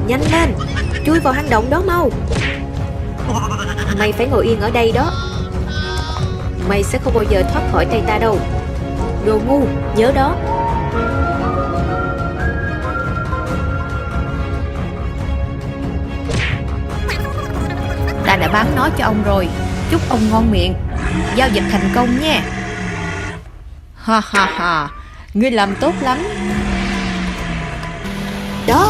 Nhanh lên, chui vào hang động đó mau. Mày phải ngồi yên ở đây đó. Mày sẽ không bao giờ thoát khỏi tay ta đâu. Đồ ngu, nhớ đó. Ta đã bán nó cho ông rồi. Chúc ông ngon miệng. Giao dịch thành công nha. Ha ha ha, ngươi làm tốt lắm.